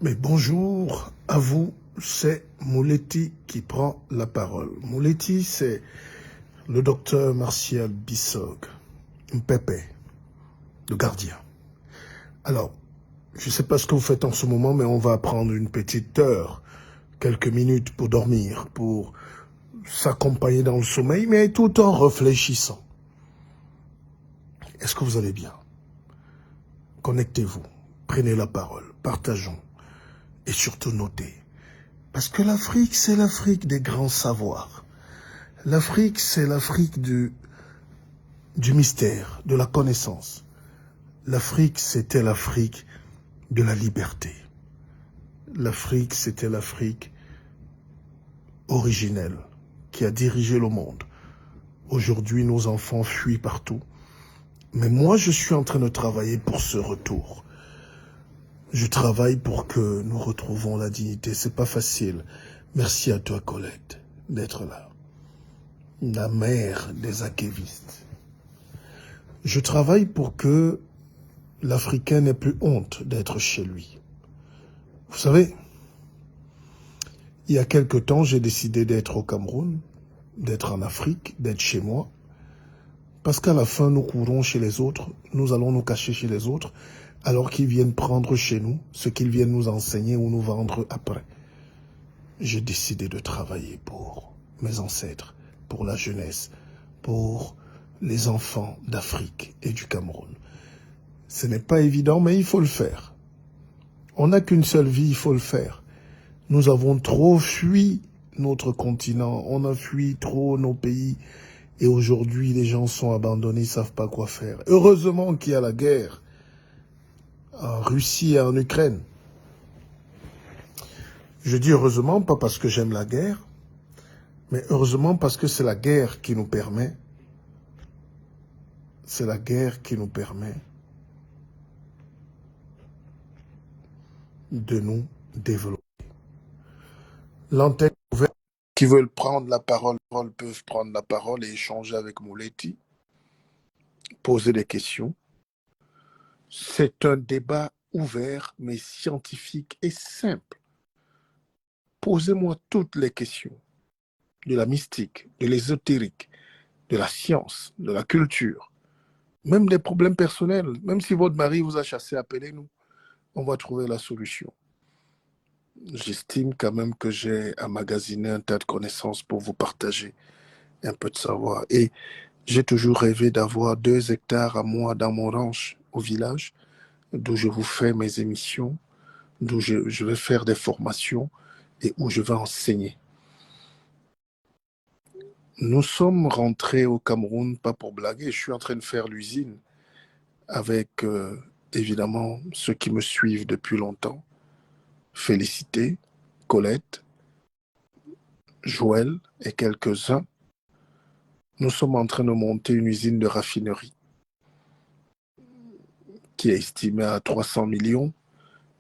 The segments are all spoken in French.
Mais bonjour à vous, c'est Mouleti qui prend la parole. Mouleti, c'est le docteur Martial Bissog, Mpépé, le gardien. Alors, je ne sais pas ce que vous faites en ce moment, mais on va prendre une petite heure, quelques minutes pour dormir, pour s'accompagner dans le sommeil, mais tout en réfléchissant. Est-ce que vous allez bien? Connectez-vous, prenez la parole, partageons et surtout notez. Parce que l'Afrique, c'est l'Afrique des grands savoirs. L'Afrique, c'est l'Afrique du mystère, de la connaissance. L'Afrique, c'était l'Afrique de la liberté. L'Afrique, c'était l'Afrique originelle qui a dirigé le monde. Aujourd'hui, nos enfants fuient partout. Mais moi, je suis en train de travailler pour ce retour. Je travaille pour que nous retrouvons la dignité. C'est pas facile. Merci à toi, Colette, d'être là. La mère des activistes. Je travaille pour que l'Africain n'ait plus honte d'être chez lui. Vous savez, il y a quelque temps, j'ai décidé d'être au Cameroun, d'être en Afrique, d'être chez moi, parce qu'à la fin, nous courons chez les autres, nous allons nous cacher chez les autres, alors qu'ils viennent prendre chez nous ce qu'ils viennent nous enseigner ou nous vendre après. J'ai décidé de travailler pour mes ancêtres, pour la jeunesse, pour les enfants d'Afrique et du Cameroun. Ce n'est pas évident, mais il faut le faire. On n'a qu'une seule vie, il faut le faire. Nous avons trop fui notre continent, on a fui trop nos pays, et aujourd'hui les gens sont abandonnés, ils ne savent pas quoi faire. Heureusement qu'il y a la guerre en Russie et en Ukraine. Je dis heureusement, pas parce que j'aime la guerre, mais heureusement parce que c'est la guerre qui nous permet, de nous développer. L'antenne ouverte, qui veulent prendre la parole peuvent prendre la parole et échanger avec Mouleti, poser des questions. C'est un débat ouvert, mais scientifique et simple. Posez-moi toutes les questions de la mystique, de l'ésotérique, de la science, de la culture, même des problèmes personnels. Même si votre mari vous a chassé, appelez-nous. On va trouver la solution. J'estime quand même que j'ai emmagasiné un tas de connaissances pour vous partager un peu de savoir. Et j'ai toujours rêvé d'avoir 2 hectares à moi dans mon ranch au village, d'où je vous fais mes émissions, d'où je vais faire des formations et où je vais enseigner. Nous sommes rentrés au Cameroun, pas pour blaguer, je suis en train de faire l'usine avec évidemment ceux qui me suivent depuis longtemps. Félicité, Colette, Joël et quelques-uns. Nous sommes en train de monter une usine de raffinerie qui est estimée à 300 millions.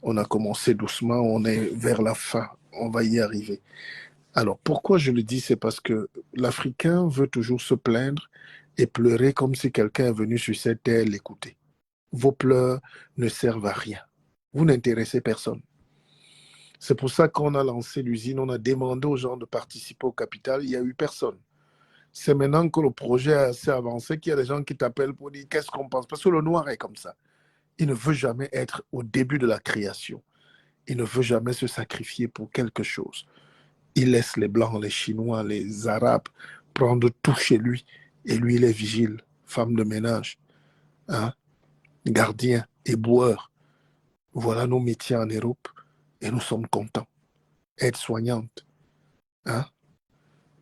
On a commencé doucement, on est vers la fin, on va y arriver. Alors, pourquoi je le dis? C'est parce que l'Africain veut toujours se plaindre et pleurer comme si quelqu'un est venu sur cette terre l'écouter. Vos pleurs ne servent à rien. Vous n'intéressez personne. C'est pour ça qu'on a lancé l'usine, on a demandé aux gens de participer au capital, il n'y a eu personne. C'est maintenant que le projet est assez avancé qu'il y a des gens qui t'appellent pour dire qu'est-ce qu'on pense. Parce que le noir est comme ça. Il ne veut jamais être au début de la création. Il ne veut jamais se sacrifier pour quelque chose. Il laisse les Blancs, les Chinois, les Arabes prendre tout chez lui. Et lui, il est vigile, femme de ménage, hein, gardien, éboueur. Voilà nos métiers en Europe. Et nous sommes contents. Aide-soignante. Hein?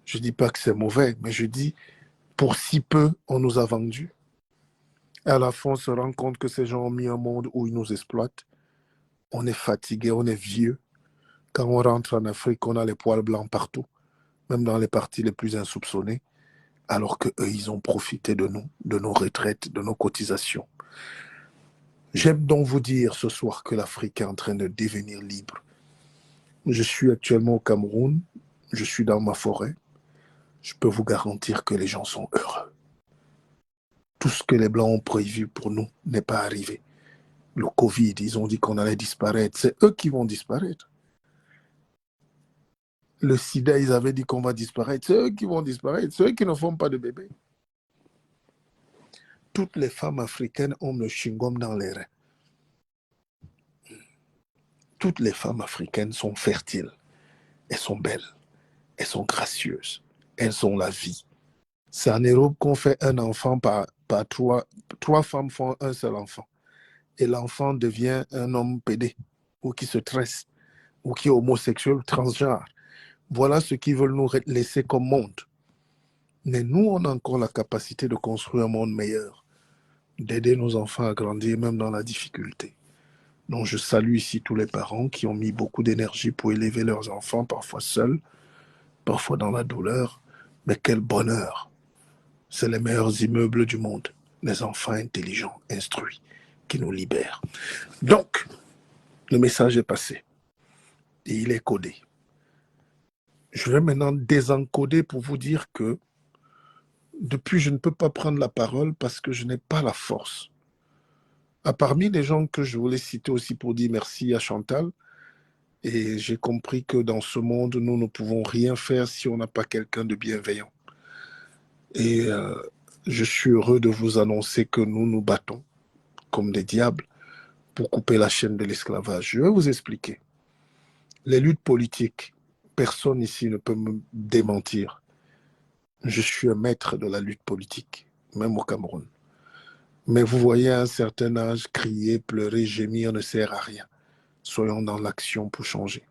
Je ne dis pas que c'est mauvais, mais je dis, pour si peu, on nous a vendus. À la fin, on se rend compte que ces gens ont mis un monde où ils nous exploitent. On est fatigué, on est vieux. Quand on rentre en Afrique, on a les poils blancs partout, même dans les parties les plus insoupçonnées, alors qu'eux, ils ont profité de nous, de nos retraites, de nos cotisations. J'aime donc vous dire ce soir que l'Afrique est en train de devenir libre. Je suis actuellement au Cameroun, je suis dans ma forêt. Je peux vous garantir que les gens sont heureux. Tout ce que les Blancs ont prévu pour nous n'est pas arrivé. Le Covid, ils ont dit qu'on allait disparaître. C'est eux qui vont disparaître. Le sida, ils avaient dit qu'on va disparaître. C'est eux qui vont disparaître. C'est eux qui ne font pas de bébés. Toutes les femmes africaines ont le chewing-gum dans les reins. Toutes les femmes africaines sont fertiles. Elles sont belles. Elles sont gracieuses. Elles ont la vie. C'est en Europe qu'on fait un enfant par trois. Trois femmes font un seul enfant. Et l'enfant devient un homme pédé, ou qui se tresse, ou qui est homosexuel ou transgenre. Voilà ce qu'ils veulent nous laisser comme monde. Mais nous, on a encore la capacité de construire un monde meilleur, d'aider nos enfants à grandir, même dans la difficulté. Donc, je salue ici tous les parents qui ont mis beaucoup d'énergie pour élever leurs enfants, parfois seuls, parfois dans la douleur. Mais quel bonheur! C'est les meilleurs immeubles du monde, les enfants intelligents, instruits, qui nous libèrent. Donc, le message est passé et il est codé. Je vais maintenant désencoder pour vous dire que depuis, je ne peux pas prendre la parole parce que je n'ai pas la force. Parmi les gens que je voulais citer aussi pour dire merci à Chantal, et j'ai compris que dans ce monde, nous ne pouvons rien faire si on n'a pas quelqu'un de bienveillant. Et je suis heureux de vous annoncer que nous nous battons comme des diables pour couper la chaîne de l'esclavage. Je vais vous expliquer. Les luttes politiques, personne ici ne peut me démentir. Je suis un maître de la lutte politique, même au Cameroun. Mais vous voyez à un certain âge, crier, pleurer, gémir ne sert à rien. Soyons dans l'action pour changer.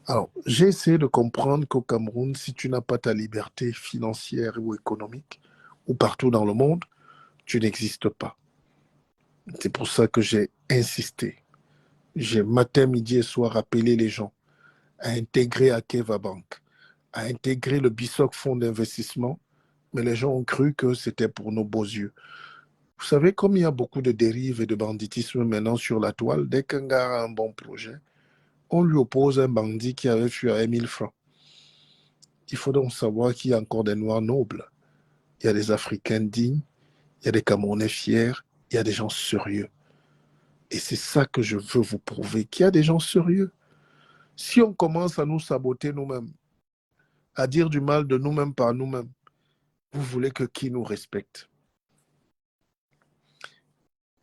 Alors, j'ai essayé de comprendre qu'au Cameroun, si tu n'as pas ta liberté financière ou économique, ou partout dans le monde, tu n'existes pas. C'est pour ça que j'ai insisté. J'ai matin, midi et soir appelé les gens à intégrer Akeva Bank, à intégrer le BISOC Fonds d'investissement, mais les gens ont cru que c'était pour nos beaux yeux. Vous savez, comme il y a beaucoup de dérives et de banditisme maintenant sur la toile, dès qu'un gars a un bon projet, on lui oppose un bandit qui avait fui à 1000 francs. Il faut donc savoir qu'il y a encore des Noirs nobles. Il y a des Africains dignes, il y a des Camerounais fiers, il y a des gens sérieux. Et c'est ça que je veux vous prouver, qu'il y a des gens sérieux. Si on commence à nous saboter nous-mêmes, à dire du mal de nous-mêmes par nous-mêmes, vous voulez que qui nous respecte?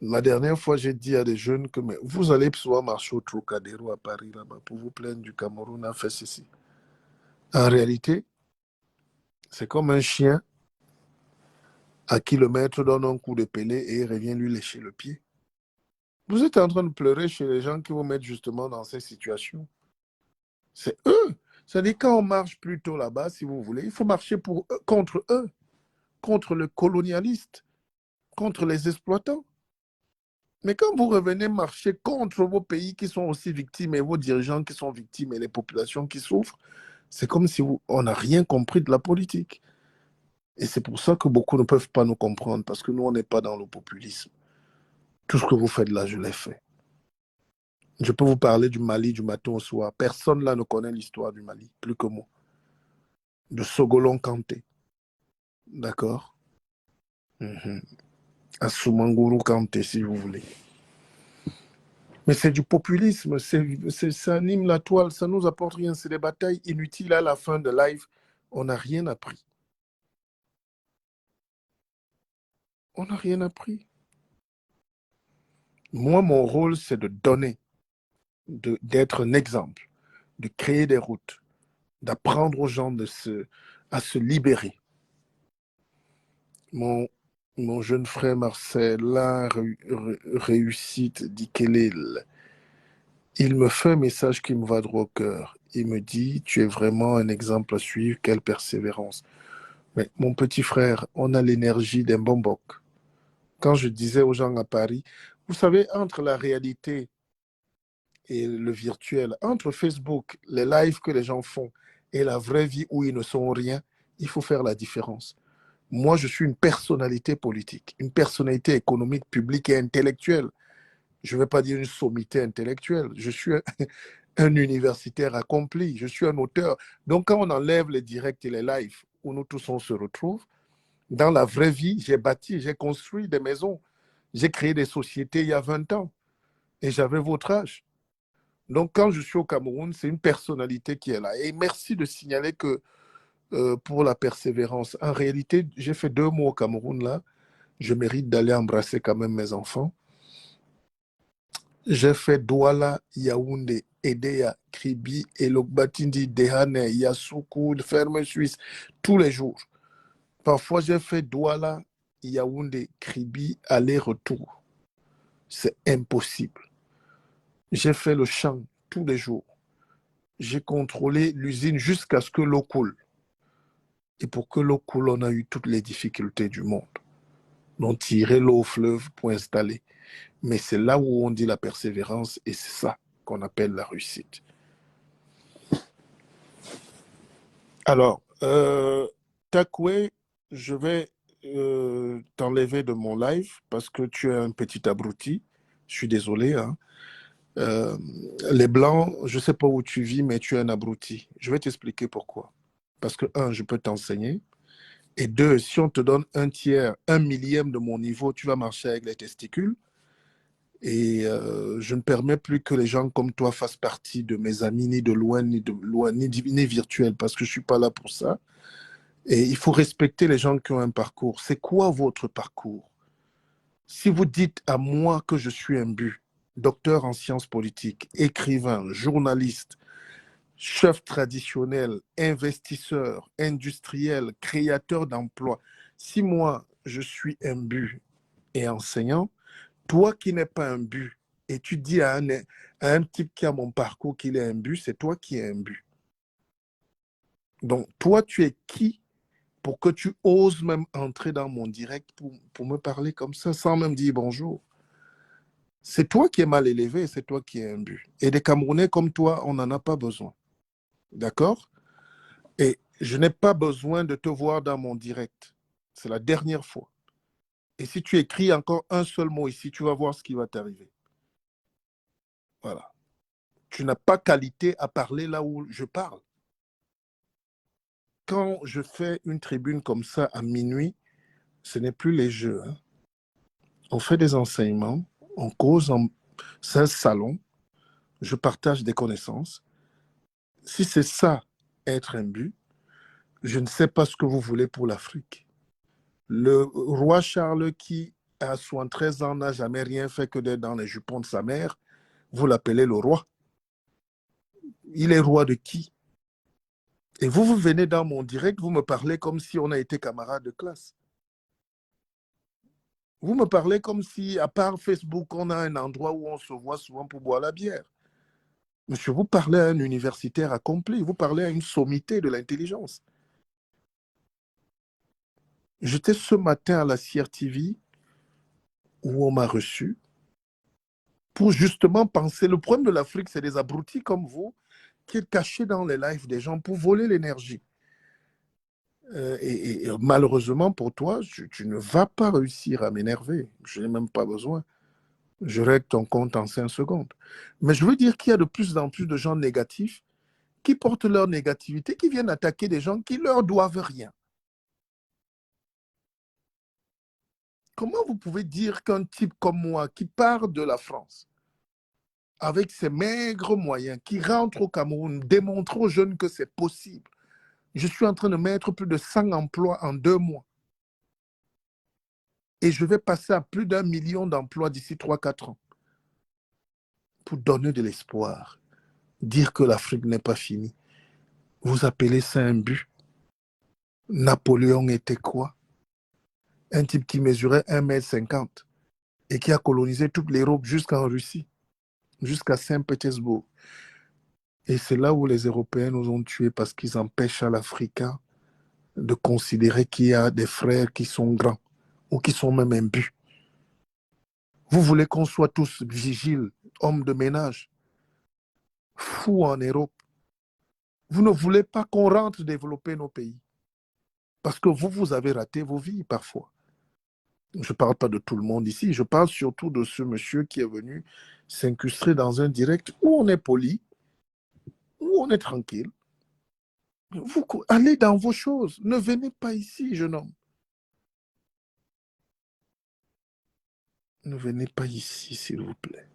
La dernière fois, j'ai dit à des jeunes que mais vous allez souvent marcher au Trocadéro à Paris là-bas pour vous plaindre du Cameroun a fait ceci. En réalité, c'est comme un chien à qui le maître donne un coup de pelé et il revient lui lécher le pied. Vous êtes en train de pleurer chez les gens qui vous mettent justement dans ces situations. C'est eux. C'est-à-dire quand on marche plutôt là-bas, si vous voulez, il faut marcher pour eux, contre le colonialiste, contre les exploitants. Mais quand vous revenez marcher contre vos pays qui sont aussi victimes et vos dirigeants qui sont victimes et les populations qui souffrent, c'est comme si on n'a rien compris de la politique. Et c'est pour ça que beaucoup ne peuvent pas nous comprendre, parce que nous, on n'est pas dans le populisme. Tout ce que vous faites là, je l'ai fait. Je peux vous parler du Mali du matin au soir. Personne là ne connaît l'histoire du Mali, plus que moi. De Sogolon Kanté. D'accord? À Soumanguru Kanté, si vous voulez. Mais c'est du populisme, ça anime la toile, ça ne nous apporte rien. C'est des batailles inutiles à la fin de live. On n'a rien appris. On n'a rien appris. Moi, mon rôle, c'est de donner, d'être un exemple, de créer des routes, d'apprendre aux gens à se libérer. Mon jeune frère Marcel, la réussite d'Ikelel, il me fait un message qui me va droit au cœur. Il me dit, tu es vraiment un exemple à suivre, quelle persévérance. Mais mon petit frère, on a l'énergie d'un bombok. Quand je disais aux gens à Paris, vous savez, entre la réalité et le virtuel, entre Facebook, les lives que les gens font, et la vraie vie où ils ne sont rien, il faut faire la différence. Moi, je suis une personnalité politique, une personnalité économique, publique et intellectuelle. Je ne vais pas dire une sommité intellectuelle. Je suis un universitaire accompli. Je suis un auteur. Donc, quand on enlève les directs et les lives où nous tous on se retrouve, dans la vraie vie, j'ai bâti, j'ai construit des maisons. J'ai créé des sociétés il y a 20 ans. et j'avais votre âge. Donc, quand je suis au Cameroun, c'est une personnalité qui est là. Et merci de signaler que pour la persévérance, en réalité, j'ai fait 2 mois au Cameroun là. Je mérite d'aller embrasser quand même mes enfants. J'ai fait Douala, Yaoundé, Edea, Kribi, Elokbatindi, Dehane, Yassoukou, Ferme Suisse, tous les jours. Parfois, j'ai fait Douala, Yaoundé, Kribi, aller-retour. C'est impossible. J'ai fait le champ tous les jours. J'ai contrôlé l'usine jusqu'à ce que l'eau coule. Et pour que l'eau coule, on a eu toutes les difficultés du monde. On tirait l'eau au fleuve pour installer. Mais c'est là où on dit la persévérance et c'est ça qu'on appelle la réussite. Alors, Takwe, je vais t'enlever de mon live parce que tu es un petit abruti. Je suis désolé. Hein. Euh, les Blancs, je ne sais pas où tu vis, mais tu es un abruti. Je vais t'expliquer pourquoi. Parce que, un, je peux t'enseigner. Et deux, si on te donne un tiers, un millième de mon niveau, tu vas marcher avec les testicules. Et je ne permets plus que les gens comme toi fassent partie de mes amis, ni de loin, ni virtuels, parce que je ne suis pas là pour ça. Et il faut respecter les gens qui ont un parcours. C'est quoi votre parcours? Si vous dites à moi que je suis un but, docteur en sciences politiques, écrivain, journaliste, chef traditionnel, investisseur, industriel, créateur d'emplois, si moi je suis un but et enseignant, toi qui n'es pas un but, et tu dis à un type qui a mon parcours qu'il est un but, c'est toi qui es un but. Donc, toi, tu es qui pour que tu oses même entrer dans mon direct pour me parler comme ça, sans même dire bonjour? C'est toi qui es mal élevé, c'est toi qui es un but. Et des Camerounais comme toi, on n'en a pas besoin. D'accord? Et je n'ai pas besoin de te voir dans mon direct. C'est la dernière fois. Et si tu écris encore un seul mot ici, tu vas voir ce qui va t'arriver. Voilà. Tu n'as pas qualité à parler là où je parle. Quand je fais une tribune comme ça à minuit, ce n'est plus les jeux. Hein. On fait des enseignements, on cause en 16 salons, je partage des connaissances. Si c'est ça, être un but, je ne sais pas ce que vous voulez pour l'Afrique. Le roi Charles qui, à 73 ans, n'a jamais rien fait que d'être dans les jupons de sa mère, vous l'appelez le roi. Il est roi de qui? Et vous venez dans mon direct, vous me parlez comme si on a été camarades de classe. Vous me parlez comme si, à part Facebook, on a un endroit où on se voit souvent pour boire la bière. Monsieur, vous parlez à un universitaire accompli, vous parlez à une sommité de l'intelligence. J'étais ce matin à la CRTV où on m'a reçu pour justement penser. Le problème de l'Afrique, c'est des abrutis comme vous qui êtes cachés dans les lives des gens pour voler l'énergie. Et malheureusement pour toi, tu ne vas pas réussir à m'énerver. Je n'ai même pas besoin. Je règle ton compte en 5 secondes. Mais je veux dire qu'il y a de plus en plus de gens négatifs qui portent leur négativité, qui viennent attaquer des gens qui leur doivent rien. Comment vous pouvez dire qu'un type comme moi, qui part de la France, avec ses maigres moyens, qui rentre au Cameroun, démontre aux jeunes que c'est possible? Je suis en train de mettre plus de 100 emplois en 2 mois. Et je vais passer à plus d'1 million d'emplois d'ici 3-4 ans. Pour donner de l'espoir. Dire que l'Afrique n'est pas finie. Vous appelez ça un but? Napoléon était quoi? Un type qui mesurait 1,50 m et qui a colonisé toute l'Europe jusqu'en Russie, jusqu'à Saint-Pétersbourg. Et c'est là où les Européens nous ont tués parce qu'ils empêchent à l'Africain de considérer qu'il y a des frères qui sont grands ou qui sont même imbus. Vous voulez qu'on soit tous vigiles, hommes de ménage, fous en Europe. Vous ne voulez pas qu'on rentre développer nos pays. Parce que vous avez raté vos vies parfois. Je ne parle pas de tout le monde ici, je parle surtout de ce monsieur qui est venu s'incrustrer dans un direct où on est poli, où on est tranquille. Vous allez dans vos choses, ne venez pas ici, jeune homme. Ne venez pas ici, s'il vous plaît.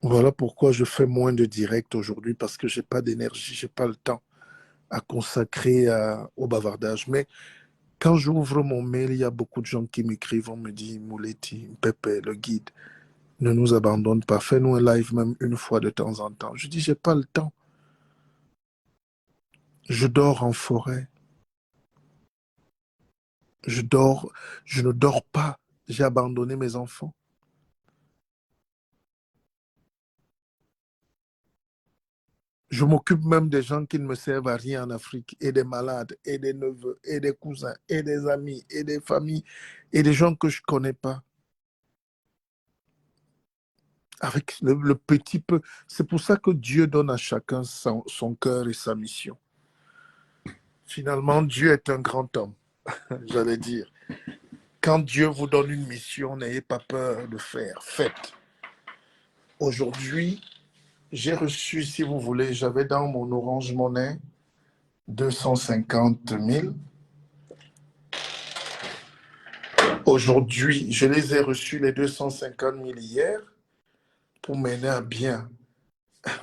Voilà pourquoi je fais moins de directs aujourd'hui, parce que j'ai pas d'énergie, j'ai pas le temps à consacrer au bavardage. Mais quand j'ouvre mon mail, il y a beaucoup de gens qui m'écrivent, on me dit, Mouleti, Pépé, le guide, ne nous abandonne pas, fais-nous un live même une fois de temps en temps. Je dis, j'ai pas le temps. Je dors en forêt. Je dors, je ne dors pas. J'ai abandonné mes enfants. Je m'occupe même des gens qui ne me servent à rien en Afrique, et des malades, et des neveux, et des cousins, et des amis, et des familles, et des gens que je ne connais pas. Avec le petit peu. C'est pour ça que Dieu donne à chacun son cœur et sa mission. Finalement, Dieu est un grand homme, j'allais dire. Quand Dieu vous donne une mission, n'ayez pas peur de faire. Faites. Aujourd'hui, j'ai reçu, si vous voulez, j'avais dans mon Orange Money 250 000. Aujourd'hui, je les ai reçus, les 250 000 hier, pour mener à bien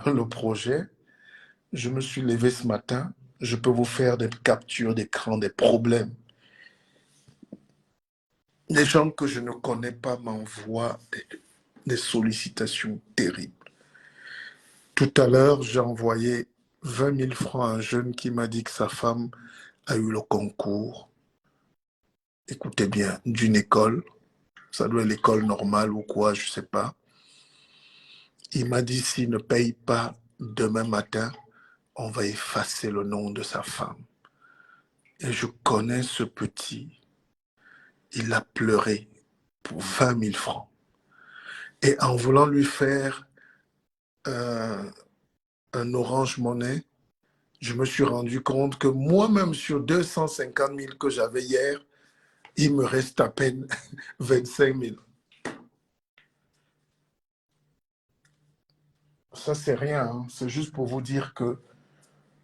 le projet. Je me suis levé ce matin. Je peux vous faire des captures d'écran, des problèmes. Les gens que je ne connais pas m'envoient des sollicitations terribles. Tout à l'heure, j'ai envoyé 20 000 francs à un jeune qui m'a dit que sa femme a eu le concours. Écoutez bien, d'une école. Ça doit être l'école normale ou quoi, je ne sais pas. Il m'a dit, s'il ne paye pas demain matin, on va effacer le nom de sa femme. Et je connais ce petit. Il a pleuré pour 20 000 francs. Et en voulant lui faire un Orange Money, je me suis rendu compte que moi-même, sur 250 000 que j'avais hier, il me reste à peine 25 000. Ça, c'est rien, hein. C'est juste pour vous dire que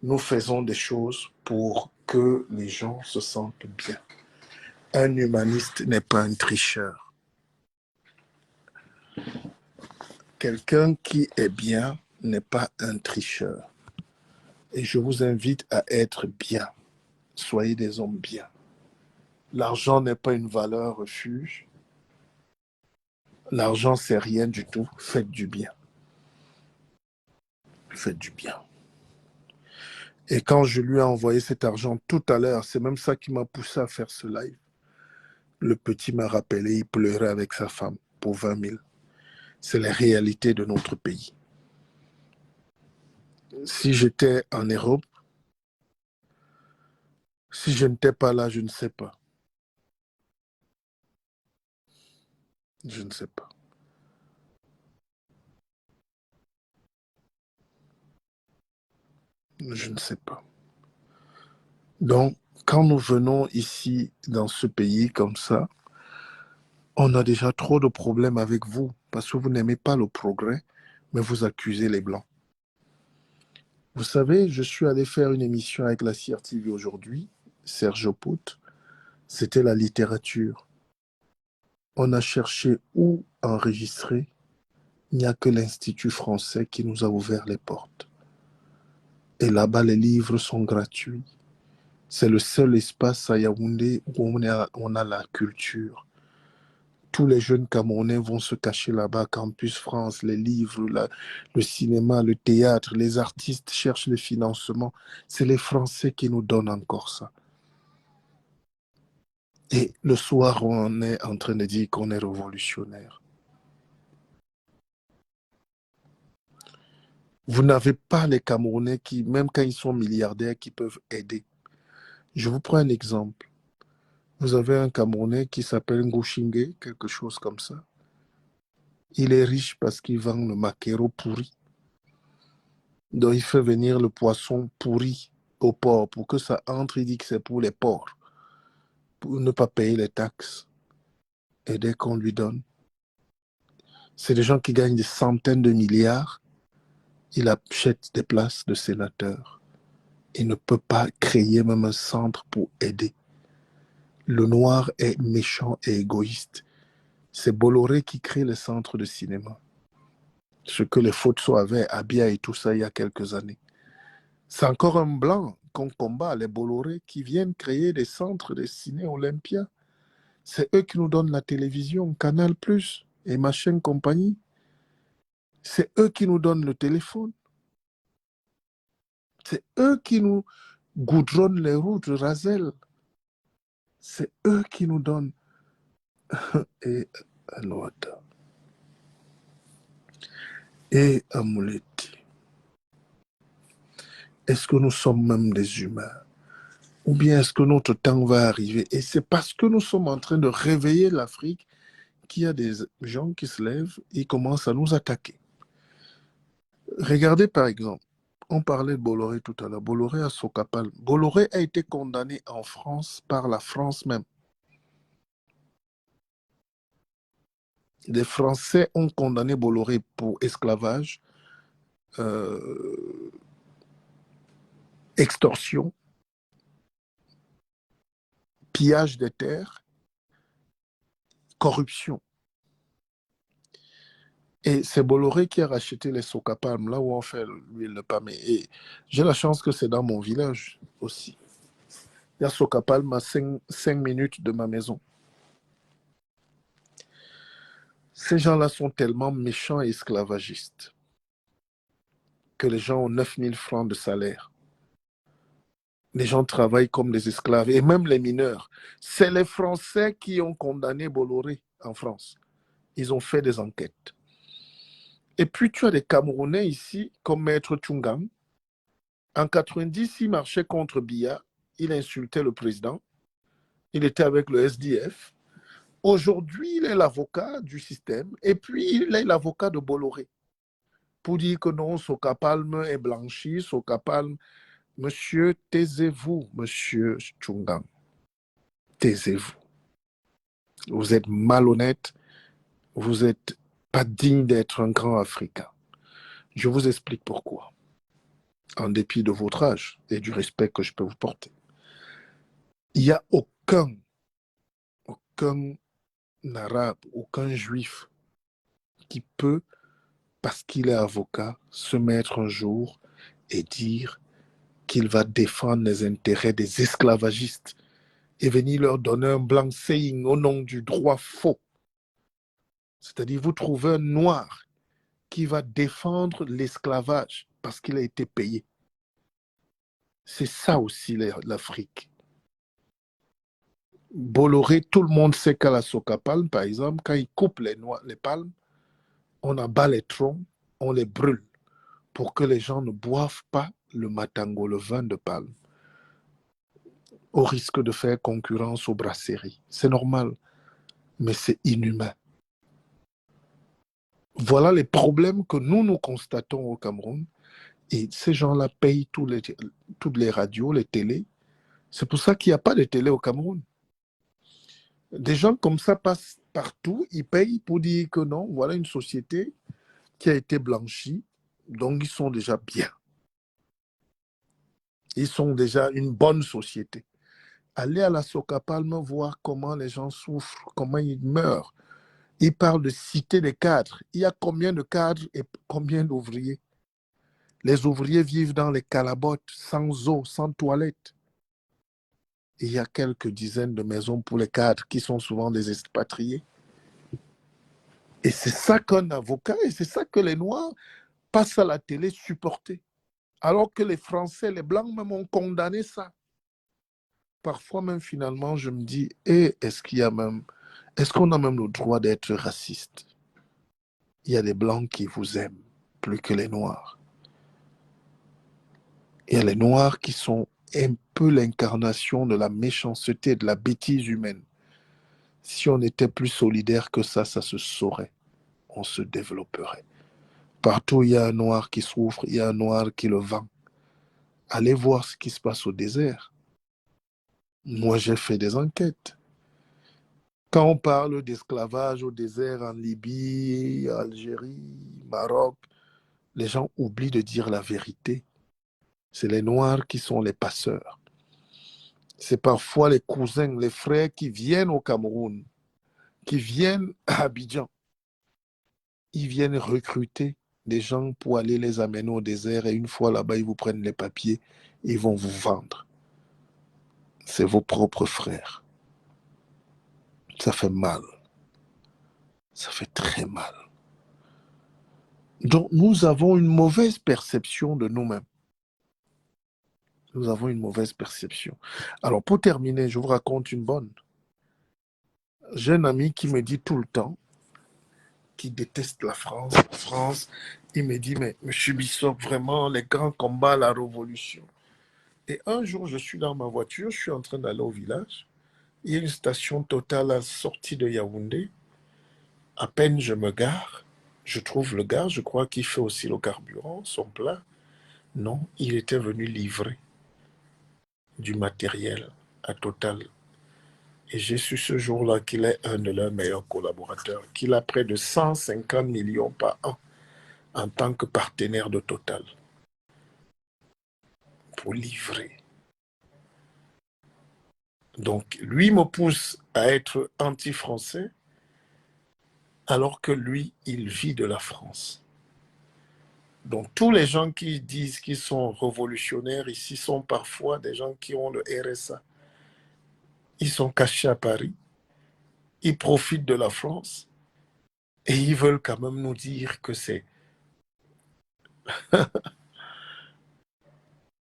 nous faisons des choses pour que les gens se sentent bien. Un humaniste n'est pas un tricheur. Quelqu'un qui est bien n'est pas un tricheur. Et je vous invite à être bien. Soyez des hommes bien. L'argent n'est pas une valeur refuge. L'argent, c'est rien du tout. Faites du bien. Faites du bien. Et quand je lui ai envoyé cet argent tout à l'heure, c'est même ça qui m'a poussé à faire ce live. Le petit m'a rappelé, il pleurait avec sa femme pour 20 000. C'est la réalité de notre pays. Si j'étais en Europe, si je n'étais pas là, je ne sais pas. Je ne sais pas. Je ne sais pas. Donc, quand nous venons ici, dans ce pays comme ça, on a déjà trop de problèmes avec vous parce que vous n'aimez pas le progrès, mais vous accusez les Blancs. Vous savez, je suis allé faire une émission avec la CRTV aujourd'hui, Serge Pout. C'était la littérature. On a cherché où enregistrer. Il n'y a que l'Institut français qui nous a ouvert les portes. Et là-bas, les livres sont gratuits. C'est le seul espace à Yaoundé où on a la culture. Tous les jeunes Camerounais vont se cacher là-bas, Campus France, les livres, le cinéma, le théâtre, les artistes cherchent le financement. C'est les Français qui nous donnent encore ça. Et le soir, on est en train de dire qu'on est révolutionnaire. Vous n'avez pas les Camerounais qui, même quand ils sont milliardaires, qui peuvent aider. Je vous prends un exemple. Vous avez un Camerounais qui s'appelle Ngouchingue, quelque chose comme ça. Il est riche parce qu'il vend le maquereau pourri. Donc, il fait venir le poisson pourri au port pour que ça entre. Il dit que c'est pour les porcs, pour ne pas payer les taxes. Et dès qu'on lui donne, c'est des gens qui gagnent des centaines de milliards. Il achète des places de sénateurs. Il ne peut pas créer même un centre pour aider. Le noir est méchant et égoïste. C'est Bolloré qui crée le centre de cinéma. Ce que les Fotso avaient à Abia et tout ça il y a quelques années. C'est encore un blanc qu'on combat, les Bolloré, qui viennent créer des centres destinés Olympia. C'est eux qui nous donnent la télévision, Canal+, et machin compagnie. C'est eux qui nous donnent le téléphone. C'est eux qui nous goudronnent les routes, Razel. C'est eux qui nous donnent. Et Alwata. Et Amouleti. Est-ce que nous sommes même des humains? Ou bien est-ce que notre temps va arriver? Et c'est parce que nous sommes en train de réveiller l'Afrique qu'il y a des gens qui se lèvent et commencent à nous attaquer. Regardez par exemple, on parlait de Bolloré tout à l'heure. Bolloré à Sokapal. Bolloré a été condamné en France par la France même. Les Français ont condamné Bolloré pour esclavage, extorsion, pillage des terres, corruption. Et c'est Bolloré qui a racheté les Sokapalm, là où on fait l'huile de palme. Et j'ai la chance que c'est dans mon village aussi. Il y a Sokapalm à 5 minutes de ma maison. Ces gens-là sont tellement méchants et esclavagistes que les gens ont 9000 francs de salaire. Les gens travaillent comme des esclaves, et même les mineurs. C'est les Français qui ont condamné Bolloré en France. Ils ont fait des enquêtes. Et puis tu as des Camerounais ici, comme Maître Tchungang. En 90, il marchait contre Biya. Il insultait le président. Il était avec le SDF. Aujourd'hui, il est l'avocat du système. Et puis, il est l'avocat de Bolloré. Pour dire que non, Sokapalm est blanchi, Sokapalm. Monsieur, taisez-vous, monsieur Tchungang. Taisez-vous. Vous êtes malhonnête. Vous n'êtes pas digne d'être un grand Africain. Je vous explique pourquoi. En dépit de votre âge et du respect que je peux vous porter. Il n'y a aucun arabe, aucun juif qui peut, parce qu'il est avocat, se mettre un jour et dire qu'il va défendre les intérêts des esclavagistes et venir leur donner un blanc-seing au nom du droit faux. C'est-à-dire, vous trouvez un noir qui va défendre l'esclavage parce qu'il a été payé. C'est ça aussi l'Afrique. Bolloré, tout le monde sait qu'à la Sokapalm, par exemple, quand il coupe les palmes, on abat les troncs, on les brûle pour que les gens ne boivent pas le matango, le vin de palme, au risque de faire concurrence aux brasseries. C'est normal, mais c'est inhumain. Voilà les problèmes que nous constatons au Cameroun. Et ces gens-là payent toutes les radios, les télés. C'est pour ça qu'il n'y a pas de télé au Cameroun. Des gens comme ça passent partout, ils payent pour dire que non, voilà une société qui a été blanchie, donc ils sont déjà bien. Ils sont déjà une bonne société. Allez à la Sokapalm voir comment les gens souffrent, comment ils meurent. Ils parlent de cité des cadres. Il y a combien de cadres et combien d'ouvriers? Les ouvriers vivent dans les calabottes, sans eau, sans toilette. Il y a quelques dizaines de maisons pour les cadres qui sont souvent des expatriés. Et c'est ça qu'un avocat, et c'est ça que les Noirs passent à la télé supporter. Alors que les Français, les Blancs même ont condamné ça. Parfois même finalement, je me dis, est-ce qu'on a même le droit d'être raciste? Il y a des Blancs qui vous aiment plus que les Noirs. Il y a les Noirs qui sont un peu l'incarnation de la méchanceté, de la bêtise humaine. Si on était plus solidaire que ça se saurait. On se développerait. Partout, il y a un Noir qui souffre, il y a un Noir qui le vend. Allez voir ce qui se passe au désert. Moi, j'ai fait des enquêtes. Quand on parle d'esclavage au désert en Libye, Algérie, Maroc, les gens oublient de dire la vérité. C'est les Noirs qui sont les passeurs. C'est parfois les cousins, les frères qui viennent au Cameroun, qui viennent à Abidjan. Ils viennent recruter des gens pour aller les amener au désert et une fois là-bas, ils vous prennent les papiers et ils vont vous vendre. C'est vos propres frères. Ça fait mal. Ça fait très mal. Donc, nous avons une mauvaise perception de nous-mêmes. Nous avons une mauvaise perception. Alors, pour terminer, je vous raconte une bonne. J'ai un ami qui me dit tout le temps, qui déteste la France. La France, il me dit, mais M. Bissop, vraiment, les grands combats, la révolution. Et un jour, je suis dans ma voiture, je suis en train d'aller au village. Il y a une station Total à la sortie de Yaoundé. À peine je me gare, je trouve le gars, je crois qu'il fait aussi le carburant, son plein. Non, il était venu livrer du matériel à Total. Et j'ai su ce jour-là qu'il est un de leurs meilleurs collaborateurs, qu'il a près de 150 millions par an en tant que partenaire de Total pour livrer. Donc, lui me pousse à être anti-français alors que lui, il vit de la France. Donc, tous les gens qui disent qu'ils sont révolutionnaires ici sont parfois des gens qui ont le RSA. Ils sont cachés à Paris, ils profitent de la France et ils veulent quand même nous dire que c'est...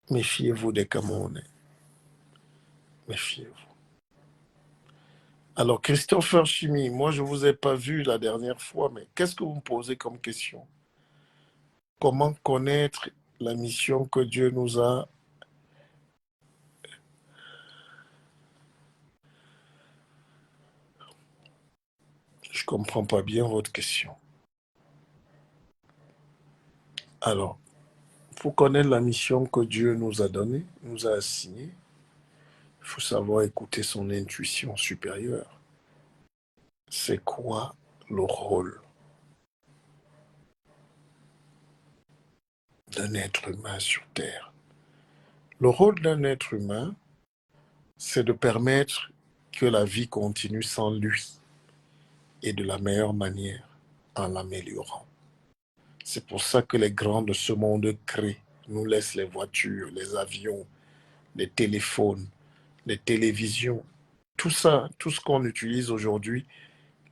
Méfiez-vous des Camerounais. Méfiez-vous. Alors, Christopher Chimi, moi, je ne vous ai pas vu la dernière fois, mais qu'est-ce que vous me posez comme question? Comment connaître la mission que Dieu nous a... Je ne comprends pas bien votre question. Alors, pour connaître la mission que Dieu nous a donnée, nous a assignée, il faut savoir écouter son intuition supérieure. C'est quoi le rôle d'un être humain sur Terre? Le rôle d'un être humain, c'est de permettre que la vie continue sans lui et de la meilleure manière en l'améliorant. C'est pour ça que les grands de ce monde créent, nous laissent les voitures, les avions, les téléphones, les télévisions. Tout ça, tout ce qu'on utilise aujourd'hui,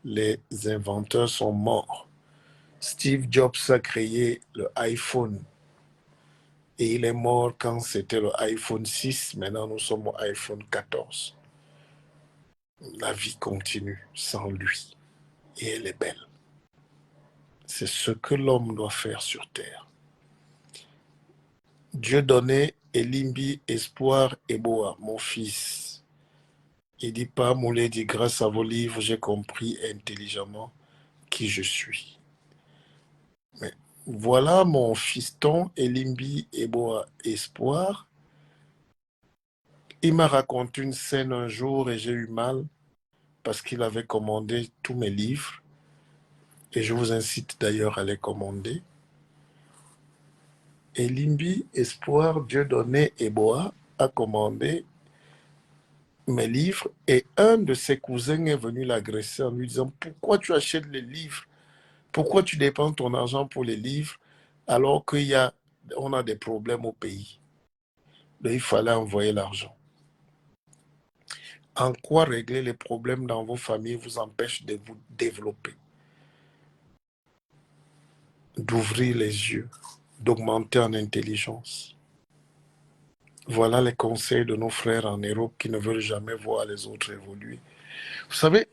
les inventeurs sont morts. Steve Jobs a créé le iPhone et il est mort quand c'était le iPhone 6. Maintenant, nous sommes au iPhone 14. La vie continue sans lui et elle est belle. C'est ce que l'homme doit faire sur terre. Dieu donnait Elimbi, espoir et boa, mon fils. Il dit pas, Moulé dit, grâce à vos livres, j'ai compris intelligemment qui je suis. Mais voilà mon fiston Elimbi Eboa Espoir. Il m'a raconté une scène un jour et j'ai eu mal parce qu'il avait commandé tous mes livres. Et je vous incite d'ailleurs à les commander. Elimbi Espoir, Dieudonné Eboa a commandé mes livres et un de ses cousins est venu l'agresser en lui disant pourquoi tu achètes les livres? Pourquoi tu dépenses ton argent pour les livres alors qu'on a des problèmes au pays? Donc, il fallait envoyer l'argent. En quoi régler les problèmes dans vos familles vous empêche de vous développer, d'ouvrir les yeux, d'augmenter en intelligence? Voilà les conseils de nos frères en Europe qui ne veulent jamais voir les autres évoluer. Vous savez,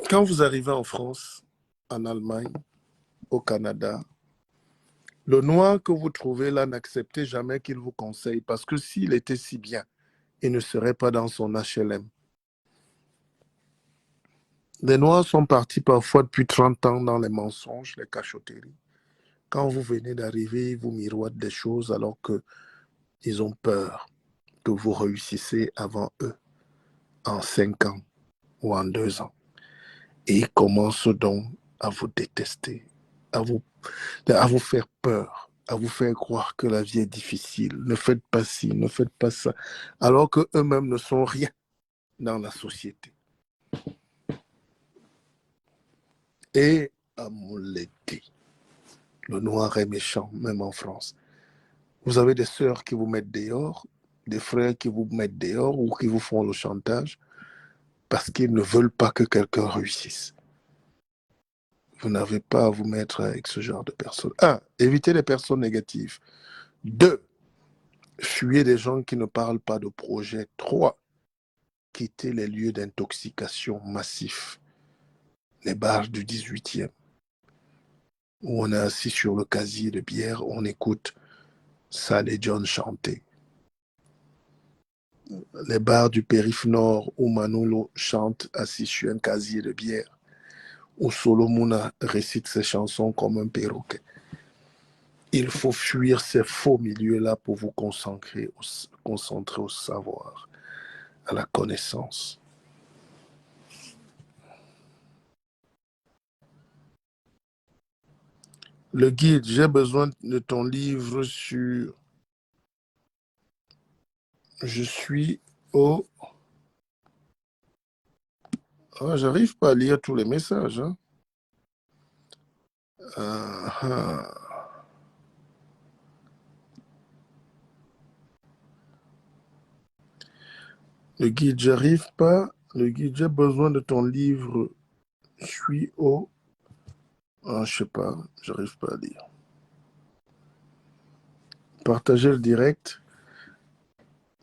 quand vous arrivez en France, en Allemagne, au Canada, le noir que vous trouvez là, n'acceptez jamais qu'il vous conseille parce que s'il était si bien, il ne serait pas dans son HLM. Les noirs sont partis parfois depuis 30 ans dans les mensonges, les cachotteries. Quand vous venez d'arriver, ils vous miroitent des choses alors qu'ils ont peur que vous réussissez avant eux en 5 ans ou en 2 ans. Et ils commencent donc à vous détester, à vous faire peur, à vous faire croire que la vie est difficile. Ne faites pas ci, ne faites pas ça. Alors qu'eux-mêmes ne sont rien dans la société. Et à mon l'été. Le noir est méchant, même en France. Vous avez des sœurs qui vous mettent dehors, des frères qui vous mettent dehors ou qui vous font le chantage parce qu'ils ne veulent pas que quelqu'un réussisse. Vous n'avez pas à vous mettre avec ce genre de personnes. Un, évitez les personnes négatives. Deux, fuyez des gens qui ne parlent pas de projet. Trois, quittez les lieux d'intoxication massifs. Les bars du 18e, où on est assis sur le casier de bière, on écoute Sal et John chanter. Les bars du périph' nord, où Manolo chante assis sur un casier de bière, où Solomona récite ses chansons comme un perroquet. Il faut fuir ces faux milieux-là pour vous concentrer au savoir, à la connaissance. Le guide, j'ai besoin de ton livre sur Je suis au... Ah, j'arrive pas à lire tous les messages. Hein. Ah. Le guide, j'arrive pas. Le guide, j'ai besoin de ton livre. Je suis au... Ah, je sais pas, j'arrive pas à lire. Partagez le direct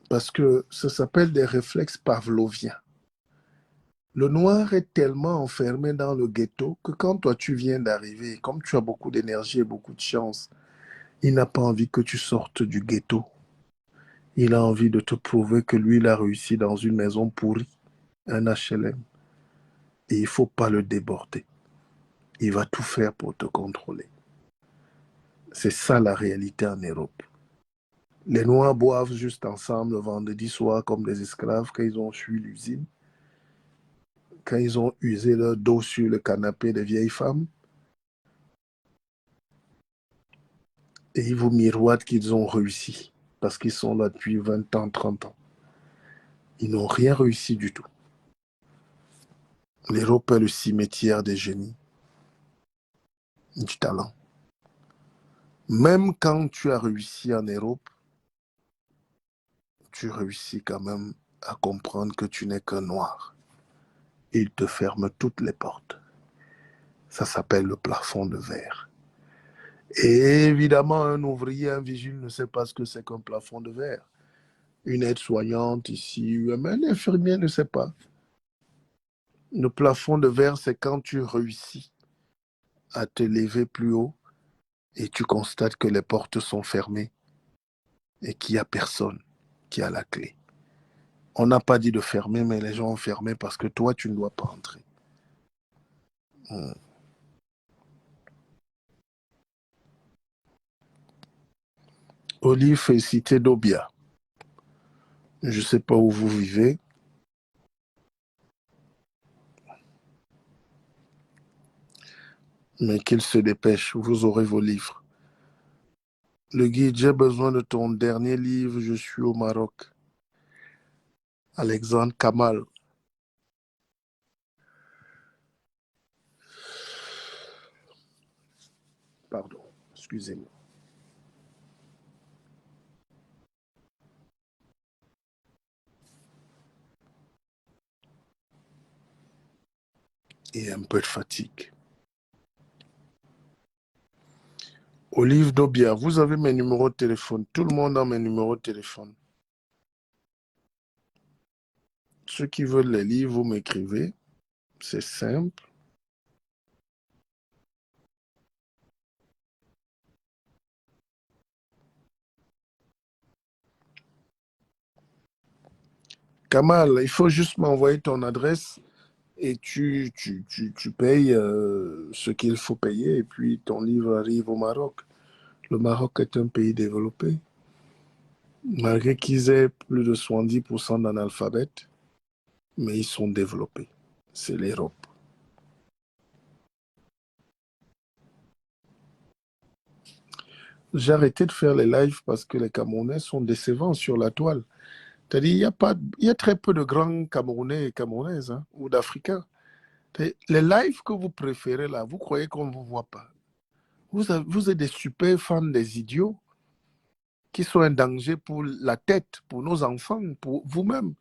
parce que ça s'appelle des réflexes pavloviens. Le noir est tellement enfermé dans le ghetto que quand toi tu viens d'arriver, comme tu as beaucoup d'énergie et beaucoup de chance, il n'a pas envie que tu sortes du ghetto. Il a envie de te prouver que lui, il a réussi dans une maison pourrie, un HLM. Et il ne faut pas le déborder. Il va tout faire pour te contrôler. C'est ça la réalité en Europe. Les Noirs boivent juste ensemble le vendredi soir comme des esclaves quand ils ont fui l'usine, quand ils ont usé leur dos sur le canapé des vieilles femmes. Et ils vous miroitent qu'ils ont réussi parce qu'ils sont là depuis 20 ans, 30 ans. Ils n'ont rien réussi du tout. L'Europe est le cimetière des génies, du talent. Même quand tu as réussi en Europe, tu réussis quand même à comprendre que tu n'es qu'un noir. Ils te ferment toutes les portes. Ça s'appelle le plafond de verre. Et évidemment, un ouvrier, un vigile ne sait pas ce que c'est qu'un plafond de verre. Une aide-soignante ici, même un infirmier ne sait pas. Le plafond de verre, c'est quand tu réussis à te lever plus haut et tu constates que les portes sont fermées et qu'il n'y a personne qui a la clé. On n'a pas dit de fermer, mais les gens ont fermé parce que toi, tu ne dois pas entrer. Olive est cité d'Obia. Je ne sais pas où vous vivez. Mais qu'il se dépêche, vous aurez vos livres. Le guide, j'ai besoin de ton dernier livre, je suis au Maroc. Alexandre Kamal. Pardon, excusez-moi. Et un peu de fatigue. Olive d'Obia, vous avez mes numéros de téléphone. Tout le monde a mes numéros de téléphone. Ceux qui veulent les livres, vous m'écrivez. C'est simple. Kamal, il faut juste m'envoyer ton adresse et tu payes ce qu'il faut payer et puis ton livre arrive au Maroc. Le Maroc est un pays développé. Malgré qu'ils aient plus de 70% d'analphabètes, mais ils sont développés. C'est l'Europe. J'ai arrêté de faire les lives parce que les Camerounais sont décevants sur la toile. C'est-à-dire, il y a très peu de grands Camerounais et Camerounaises hein, ou d'Africains. Les lives que vous préférez là, vous croyez qu'on ne vous voit pas. Vous êtes des super fans des idiots qui sont un danger pour la tête, pour nos enfants, pour vous-même.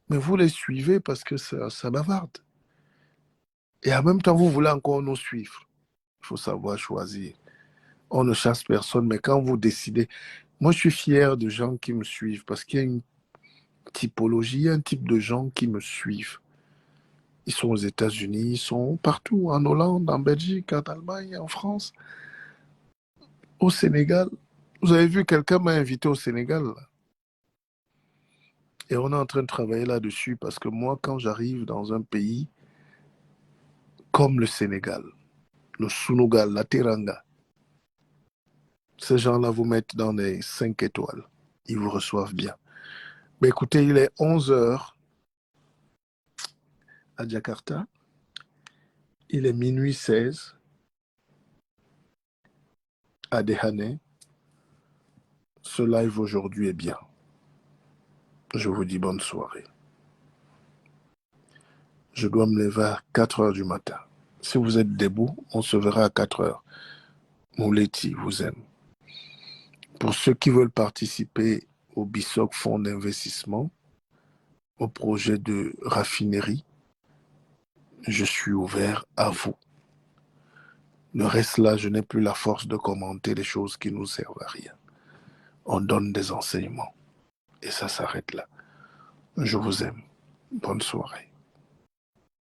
Mais vous les suivez parce que ça bavarde. Et en même temps, vous voulez encore nous suivre. Il faut savoir choisir. On ne chasse personne, mais quand vous décidez... Moi, je suis fier de gens qui me suivent parce qu'il y a une typologie, un type de gens qui me suivent. Ils sont aux États-Unis, ils sont partout, en Hollande, en Belgique, en Allemagne, en France, au Sénégal. Vous avez vu, quelqu'un m'a invité au Sénégal, là. Et on est en train de travailler là-dessus parce que moi, quand j'arrive dans un pays comme le Sénégal, le Sunugal, la Teranga, ces gens-là vous mettent dans les 5 étoiles. Ils vous reçoivent bien. Mais écoutez, il est 11 heures à Jakarta. Il est minuit 16 à Dehane. Ce live aujourd'hui est bien. Je vous dis bonne soirée. Je dois me lever à 4 heures du matin. Si vous êtes debout, on se verra à 4 heures. Mouleti vous aime. Pour ceux qui veulent participer au BISOC Fonds d'investissement, au projet de raffinerie, je suis ouvert à vous. Le reste là, je n'ai plus la force de commenter les choses qui ne nous servent à rien. On donne des enseignements. Et ça s'arrête là. Je vous aime. Bonne soirée.